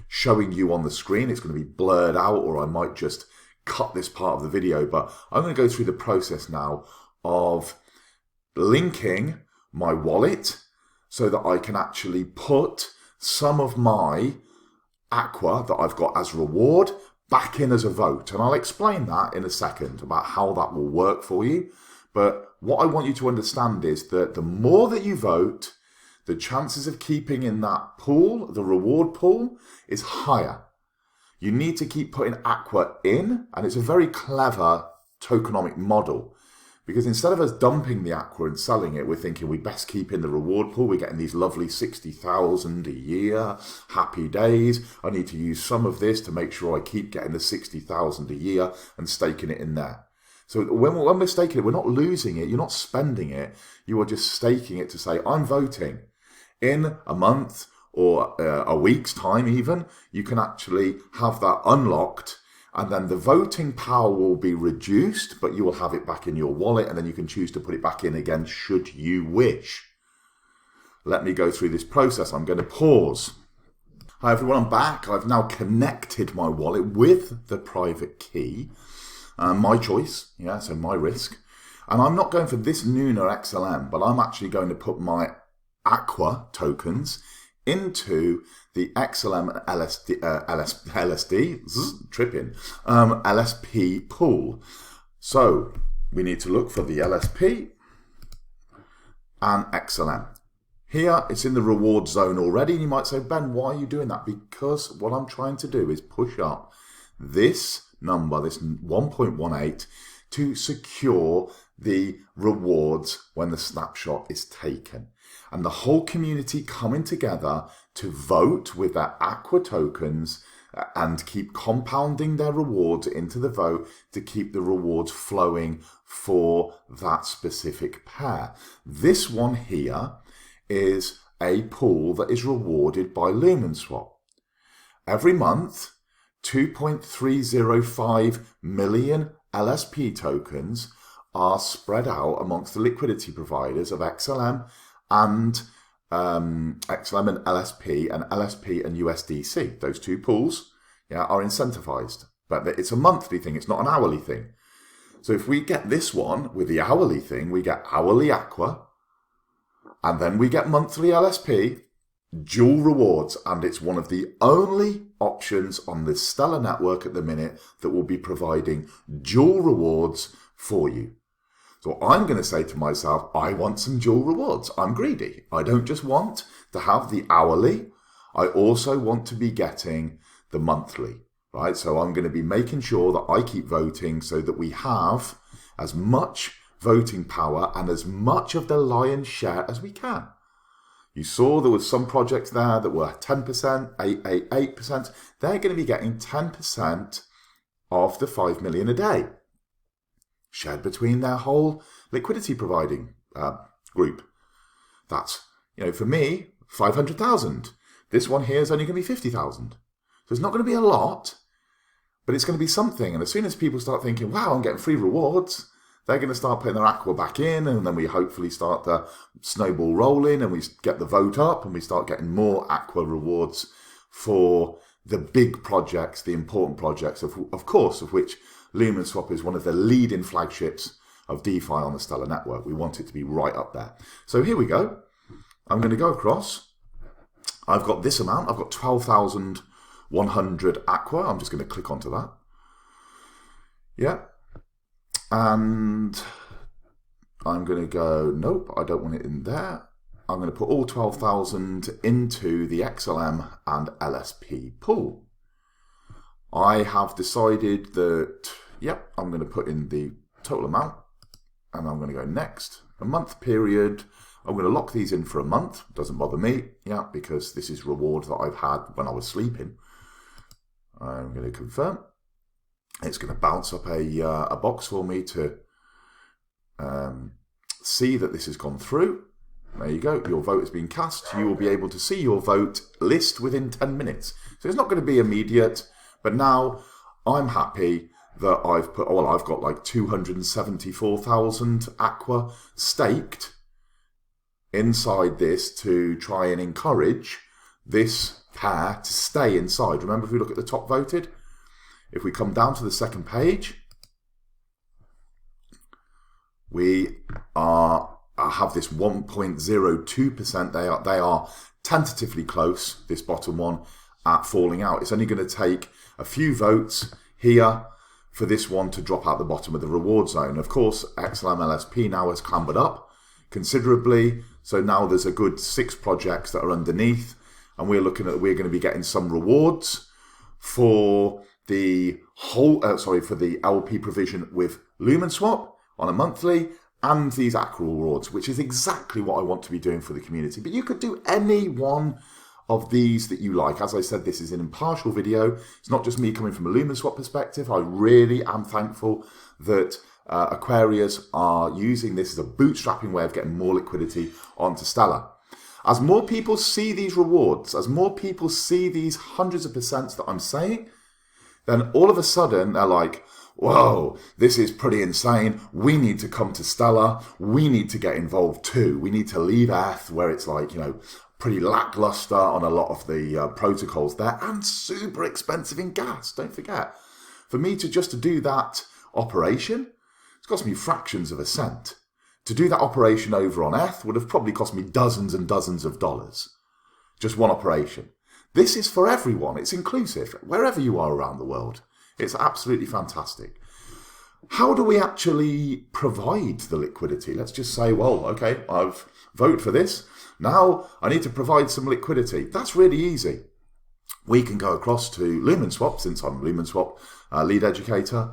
showing you on the screen. It's going to be blurred out, or I might just cut this part of the video. But I'm going to go through the process now of linking my wallet so that I can actually put some of my Aqua that I've got as reward back in as a vote. And I'll explain that in a second about how that will work for you. But what I want you to understand is that the more that you vote, the chances of keeping in that pool, the reward pool, is higher. You need to keep putting Aqua in, and it's a very clever tokenomic model. Because instead of us dumping the Aqua and selling it, we're thinking we best keep in the reward pool. We're getting these lovely 60,000 a year, happy days. I need to use some of this to make sure I keep getting the 60,000 a year and staking it in there. So when we're staking it, we're not losing it. You're not spending it. You are just staking it to say, I'm voting. In a month or a week's time even, you can actually have that unlocked. And then the voting power will be reduced, but you will have it back in your wallet, and then you can choose to put it back in again should you wish. Let me go through this process. I'm going to pause. Hi everyone, I'm back. I've now connected my wallet with the private key. My choice, so my risk. And I'm not going for this Luna XLM, but I'm actually going to put my Aqua tokens into the XLM LSP pool. So we need to look for the LSP and XLM. Here it's in the reward zone already, and you might say, Ben, why are you doing that? Because what I'm trying to do is push up this number, this 1.18, to secure the rewards when the snapshot is taken. And the whole community coming together to vote with their Aqua tokens and keep compounding their rewards into the vote to keep the rewards flowing for that specific pair. This one here is a pool that is rewarded by Lumenswap. Every month, 2.305 million LSP tokens are spread out amongst the liquidity providers of XLM and LSP and USDC. Those two pools, are incentivized, but it's a monthly thing. It's not an hourly thing. So if we get this one with the hourly thing, we get hourly Aqua, and then we get monthly LSP, dual rewards, and it's one of the only options on the Stellar network at the minute that will be providing dual rewards for you. So I'm going to say to myself, I want some dual rewards. I'm greedy. I don't just want to have the hourly. I also want to be getting the monthly, right? So I'm going to be making sure that I keep voting so that we have as much voting power and as much of the lion's share as we can. You saw there was some projects there that were 10%, 8%. They're going to be getting 10% of the 5 million a day, shared between their whole liquidity providing group. That's, for me, 500,000. This one here is only going to be 50,000. So it's not going to be a lot, but it's going to be something. And as soon as people start thinking, wow, I'm getting free rewards, they're going to start putting their Aqua back in, and then we hopefully start the snowball rolling, and we get the vote up, and we start getting more Aqua rewards for the big projects, the important projects, of course, of which Lumenswap is one of the leading flagships of DeFi on the Stellar network. We want it to be right up there. So here we go. I'm going to go across. I've got this amount. I've got 12,100 Aqua. I'm just going to click onto that. Yeah. And I'm going to go, nope, I don't want it in there. I'm going to put all 12,000 into the XLM and LSP pool. I have decided that, I'm going to put in the total amount, and I'm going to go next. A month period. I'm going to lock these in for a month. Doesn't bother me, because this is reward that I've had when I was sleeping. I'm going to confirm. It's going to bounce up a box for me to see that this has gone through. There you go. Your vote has been cast. You will be able to see your vote list within 10 minutes. So it's not going to be immediate, but now I'm happy that I've got like 274,000 Aqua staked inside this to try and encourage this pair to stay inside. Remember, if we look at the top voted, if we come down to the second page, we have this 1.02%. They are tentatively close, this bottom one, at falling out. It's only going to take a few votes here for this one to drop out the bottom of the reward zone. Of course, XLM LSP now has clambered up considerably. So now there's a good 6 projects that are underneath, and we're going to be getting some rewards for the for the LP provision with Lumenswap on a monthly, and these Aqua rewards, which is exactly what I want to be doing for the community. But you could do any one of these that you like. As I said, this is an impartial video. It's not just me coming from a Lumenswap perspective. I really am thankful that Aquarius are using this as a bootstrapping way of getting more liquidity onto Stellar. As more people see these rewards, as more people see these hundreds of percents that I'm saying, then all of a sudden they're like, whoa, this is pretty insane. We need to come to Stellar. We need to get involved too. We need to leave ETH, where it's like, pretty lackluster on a lot of the protocols there, and super expensive in gas. Don't forget, for me to do that operation, it's cost me fractions of a cent. To do that operation over on ETH would have probably cost me dozens and dozens of dollars. Just one operation. This is for everyone. It's inclusive, wherever you are around the world. It's absolutely fantastic. How do we actually provide the liquidity? Let's just say, well, okay, I've voted for this. Now I need to provide some liquidity. That's really easy. We can go across to Lumenswap, since I'm Lumenswap lead educator.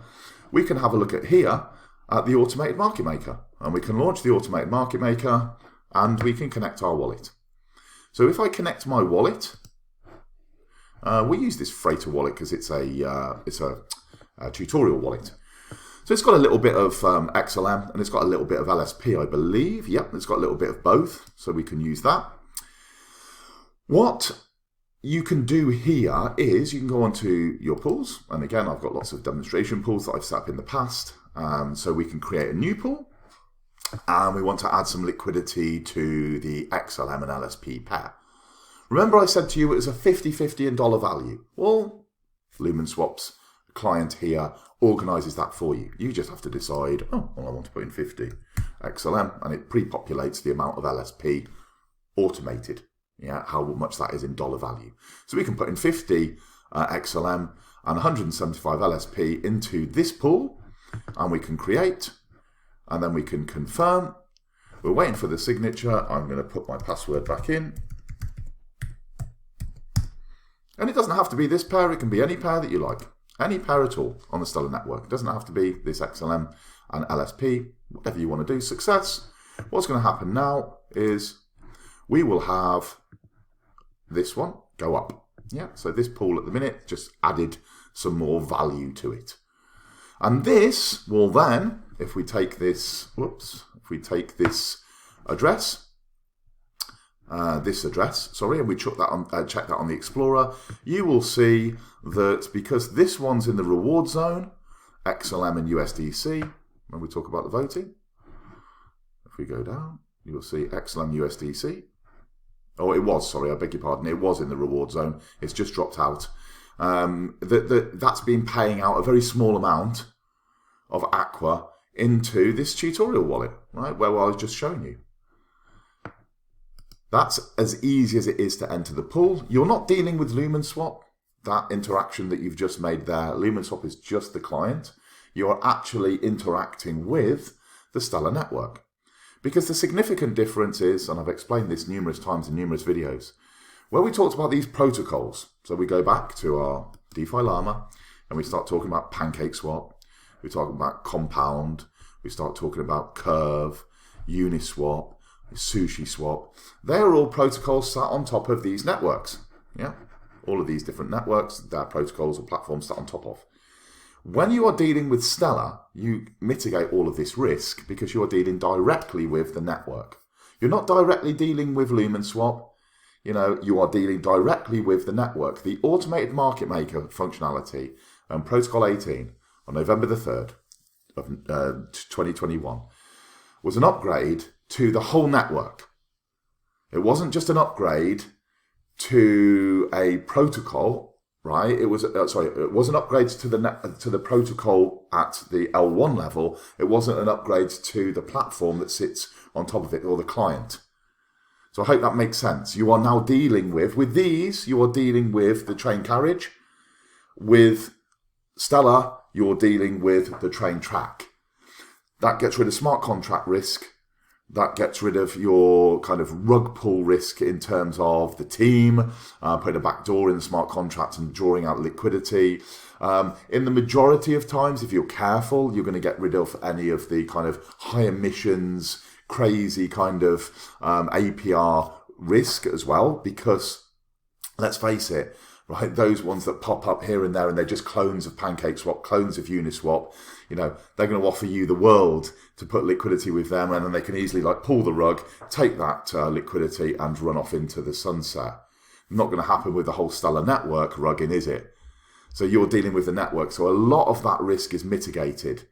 We can have a look at here at the automated market maker, and we can launch the automated market maker, and we can connect our wallet. So if I connect my wallet, we use this Freighter wallet because it's a tutorial wallet. So it's got a little bit of XLM and it's got a little bit of LSP, I believe. Yep, it's got a little bit of both, so we can use that. What you can do here is you can go onto your pools, and again, I've got lots of demonstration pools that I've set up in the past. So we can create a new pool, and we want to add some liquidity to the XLM and LSP pair. Remember I said to you it was a 50-50 in dollar value. Well, Lumenswap's client here organizes that for you. You just have to decide, oh, well, I want to put in 50 XLM, and it pre-populates the amount of LSP automated, yeah, how much that is in dollar value. So we can put in 50 XLM and 175 LSP into this pool, and we can create, and then we can confirm. We're waiting for the signature. I'm going to put my password back in. And it doesn't have to be this pair, it can be any pair that you like. Any pair at all on the Stellar network. It doesn't have to be this XLM and LSP, whatever you want to do. Success. What's going to happen now is we will have this one go up. Yeah, so this pool at the minute just added some more value to it. And this will then, if we take this, if we take this address, and we check that on the Explorer, you will see that because this one's in the reward zone, XLM and USDC, when we talk about the voting, if we go down, you will see XLM USDC. Oh, it was, sorry, I beg your pardon, it was in the reward zone, it's just dropped out. That's been paying out a very small amount of Aqua into this tutorial wallet, right, where I was just showing you. That's as easy as it is to enter the pool. You're not dealing with Lumenswap, that interaction that you've just made there. Lumenswap is just the client. You're actually interacting with the Stellar network. Because the significant difference is, and I've explained this numerous times in numerous videos, where we talked about these protocols. So we go back to our DeFi Llama and we start talking about PancakeSwap. We talk about Compound. We start talking about Curve, Uniswap, SushiSwap. They're all protocols sat on top of these networks. Yeah, all of these different networks, their protocols or platforms sat on top of. When you are dealing with Stellar, you mitigate all of this risk because you are dealing directly with the network. You're not directly dealing with Lumenswap. You are dealing directly with the network. The automated market maker functionality and Protocol 18 on November the 3rd of 2021 was an upgrade to the whole network. It wasn't just an upgrade to a protocol, right? It was it wasn't upgrades to the protocol at the L1 level. It wasn't an upgrade to the platform that sits on top of it or the client. So I hope that makes sense. You are now dealing with these, you are dealing with the train carriage. With Stellar, you're dealing with the train track. That gets rid of smart contract risk. That gets rid of your kind of rug pull risk in terms of the team, putting a backdoor in the smart contract and drawing out liquidity. In the majority of times, if you're careful, you're going to get rid of any of the kind of high emissions, crazy kind of APR risk as well, because let's face it, right, those ones that pop up here and there and they're just clones of PancakeSwap, clones of Uniswap, they're going to offer you the world to put liquidity with them, and then they can easily pull the rug, take that liquidity and run off into the sunset. Not going to happen with the whole Stellar network rugging, is it? So you're dealing with the network. So a lot of that risk is mitigated.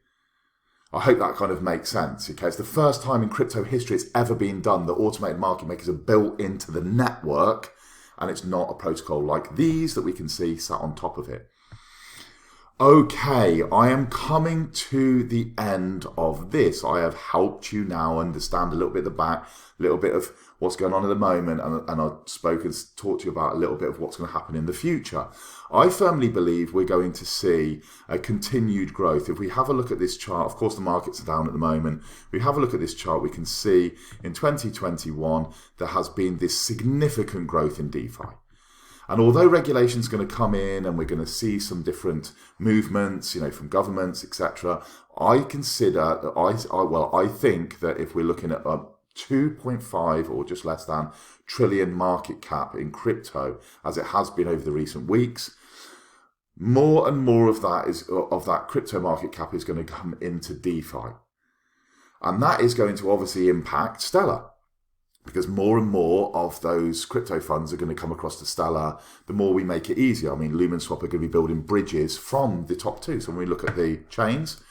I hope that kind of makes sense. Okay, it's the first time in crypto history it's ever been done that automated market makers are built into the network, and it's not a protocol like these that we can see sat on top of it. Okay, I am coming to the end of this. I have helped you now understand a little bit of the back, a little bit of what's going on at the moment, and I've spoken, talked to you about a little bit of what's going to happen in the future. I firmly believe we're going to see a continued growth. If we have a look at this chart, of course the markets are down at the moment. If we have a look at this chart, we can see in 2021 there has been this significant growth in DeFi. And although regulation is going to come in and we're going to see some different movements, from governments, etc., I consider that I think that if we're looking at a 2.5 or just less than trillion market cap in crypto, as it has been over the recent weeks, more and more of that crypto market cap is going to come into DeFi. And that is going to obviously impact Stellar, because more and more of those crypto funds are going to come across to Stellar the more we make it easier. I mean, Lumenswap are going to be building bridges from the top two. So when we look at the chains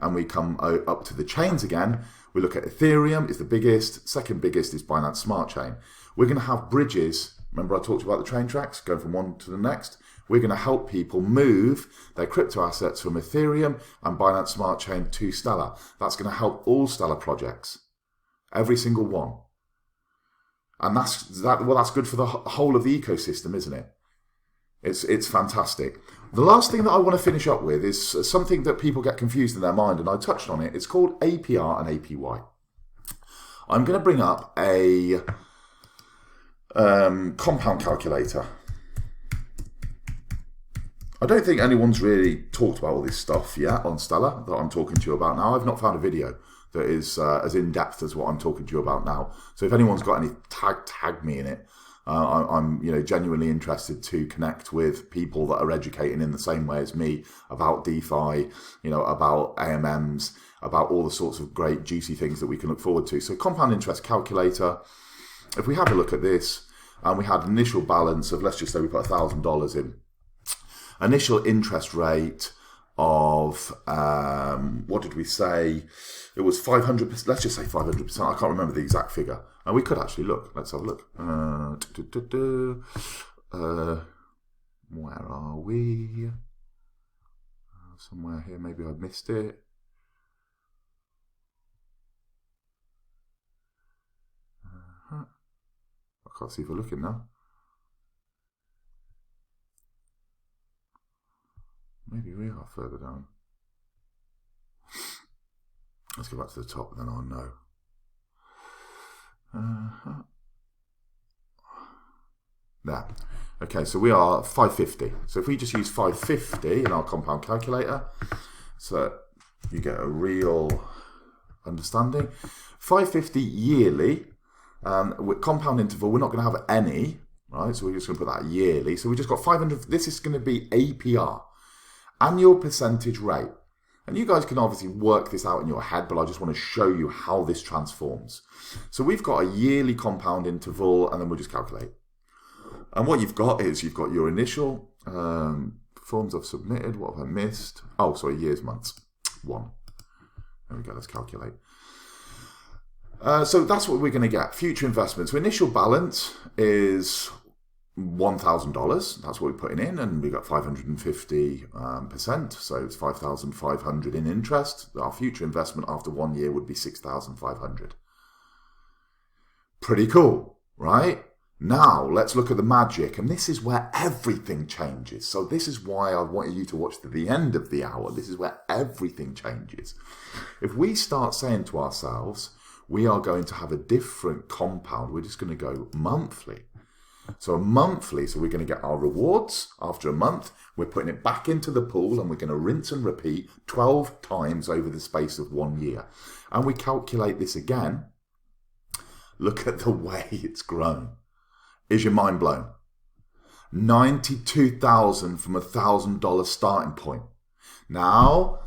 and we come up to the chains again, we look at Ethereum is the biggest, second biggest is Binance Smart Chain. We're going to have bridges. Remember I talked about the train tracks, going from one to the next? We're going to help people move their crypto assets from Ethereum and Binance Smart Chain to Stellar. That's going to help all Stellar projects, every single one. And that's good for the whole of the ecosystem, isn't it? It's fantastic. The last thing that I want to finish up with is something that people get confused in their mind, and I touched on it. It's called APR and APY. I'm going to bring up a compound calculator. I don't think anyone's really talked about all this stuff yet on Stellar that I'm talking to you about now. I've not found a video that is as in-depth as what I'm talking to you about now. So if anyone's got any, tag me in it. I'm genuinely interested to connect with people that are educating in the same way as me about DeFi, about AMMs, about all the sorts of great juicy things that we can look forward to. So compound interest calculator, if we have a look at this, and we had an initial balance of, let's just say we put $1,000 in, initial interest rate of, what did we say? It was 500%, let's just say 500%. I can't remember the exact figure. And we could actually look. Let's have a look. Where are we? Somewhere here. Maybe I missed it. I can't see if we're looking now. Maybe we are further down. Let's go back to the top, and then I'll know. There. Okay, so we are 550. So if we just use 550 in our compound calculator, so you get a real understanding. 550 yearly, with compound interval, we're not going to have any, right? So we're just going to put that yearly. So we just got 500. This is going to be APR, annual percentage rate. And you guys can obviously work this out in your head, but I just want to show you how this transforms. So we've got a yearly compound interval, and then we'll just calculate. And what you've got is you've got your initial forms I've submitted. What have I missed? Oh, sorry, years, months. 1. There we go, let's calculate. So that's what we're going to get. Future investments. So initial balance is $1,000. That's what we're putting in, and we got 550%. So it's 5,500 in interest. Our future investment after 1 year would be 6,500. Pretty cool, right? Now let's look at the magic, and this is where everything changes. So this is why I want you to watch to the end of the hour. This is where everything changes. If we start saying to ourselves, we are going to have a different compound, we're just going to go monthly. So monthly, so we're going to get our rewards after a month. We're putting it back into the pool, and we're going to rinse and repeat 12 times over the space of 1 year. And we calculate this again. Look at the way it's grown. Is your mind blown? 92,000 from $1,000 starting point. Now,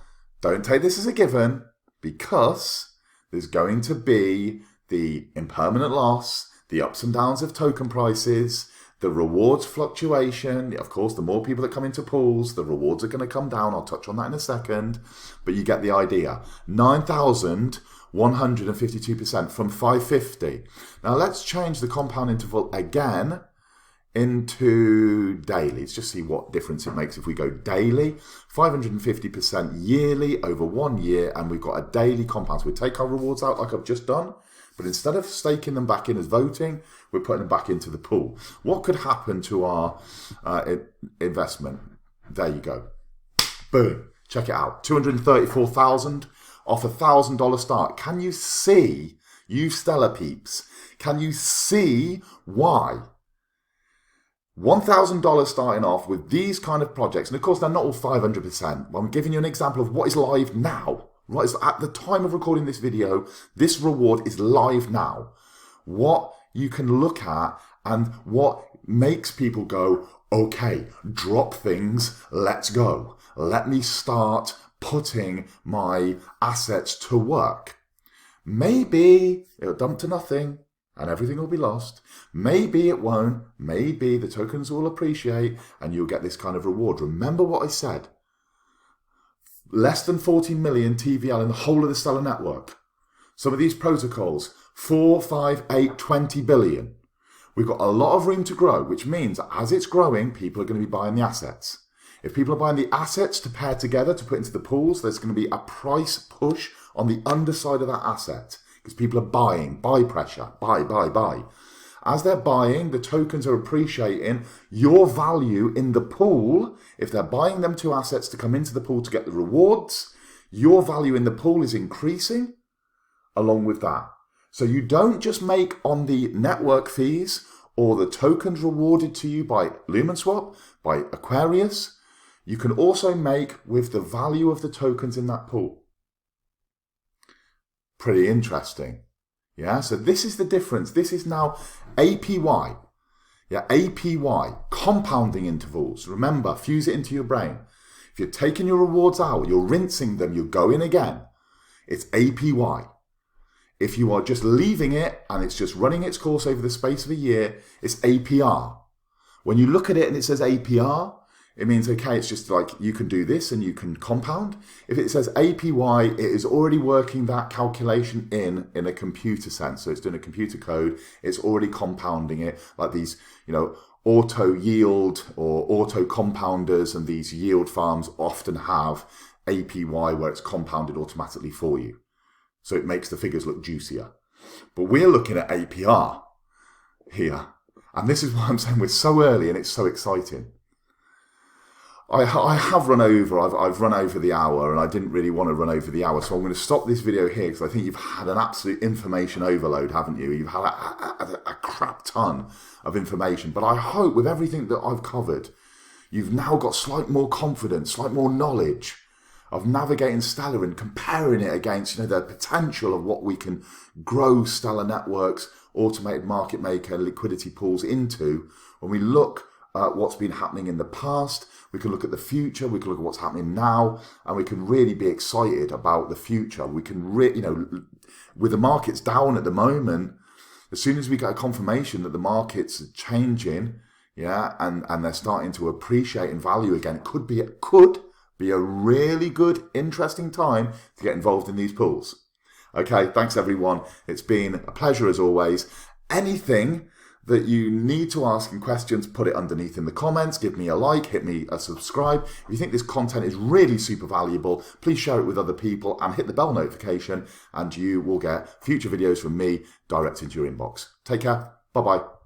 don't take this as a given, because there's going to be the impermanent loss, the ups and downs of token prices, the rewards fluctuation. Of course, the more people that come into pools, the rewards are going to come down. I'll touch on that in a second, but you get the idea. 9,152% from 550. Now let's change the compound interval again into daily. Let's just see what difference it makes if we go daily. 550% yearly over 1 year, and we've got a daily compound. So we take our rewards out like I've just done, but instead of staking them back in as voting, we're putting them back into the pool. What could happen to our investment? There you go. Boom. Check it out. 234,000 off $1,000 start. Can you see, you Stellar peeps, can you see why? $1,000 starting off with these kind of projects, and of course they're not all 500%. I'm giving you an example of what is live now. Right, so at the time of recording this video, this reward is live now. What you can look at And what makes people go, okay, drop things, let's go. Let me start putting my assets to work. Maybe it'll dump to nothing and everything will be lost. Maybe it won't. Maybe the tokens will appreciate and you'll get this kind of reward. Remember what I said. Less than 40 million TVL in the whole of the Stellar network. Some of these protocols, 4, 5, 8, 20 billion. We've got a lot of room to grow, which means that as it's growing, people are going to be buying the assets. If people are buying the assets to pair together to put into the pools, there's going to be a price push on the underside of that asset because people are buying, buy pressure, buy. As they're buying, the tokens are appreciating. Your value in the pool, if they're buying them 2 assets to come into the pool to get the rewards, your value in the pool is increasing along with that. So you don't just make on the network fees or the tokens rewarded to you by Lumenswap, by Aquarius. You can also make with the value of the tokens in that pool. Pretty interesting. Yeah, so this is the difference. This is now APY. Yeah, APY, compounding intervals. Remember, fuse it into your brain. If you're taking your rewards out, you're rinsing them, you're going again. It's APY. If you are just leaving it and it's just running its course over the space of a year, it's APR. When you look at it and it says APR, it means, okay, it's just like you can do this and you can compound. If it says APY, it is already working that calculation in a computer sense. So it's doing a computer code. It's already compounding it like these, auto yield or auto compounders, and these yield farms often have APY where it's compounded automatically for you. So it makes the figures look juicier. But we're looking at APR here. And this is why I'm saying we're so early and it's so exciting. I have run over, I've run over the hour, and I didn't really want to run over the hour. So I'm going to stop this video here because I think you've had an absolute information overload, haven't you? You've had a crap ton of information. But I hope with everything that I've covered, you've now got slight more confidence, slight more knowledge of navigating Stellar and comparing it against, the potential of what we can grow Stellar networks, automated market maker, liquidity pools into. When we look at what's been happening in the past, we can look at the future, we can look at what's happening now, and we can really be excited about the future. We can with the markets down at the moment, as soon as we get a confirmation that the markets are changing, and they're starting to appreciate in value again, it could be a really good, interesting time to get involved in these pools. Okay, thanks everyone. It's been a pleasure as always. Anything that you need to ask and questions, put it underneath in the comments. Give me a like, hit me a subscribe. If you think this content is really super valuable, please share it with other people and hit the bell notification, and you will get future videos from me directed to your inbox. Take care. Bye-bye.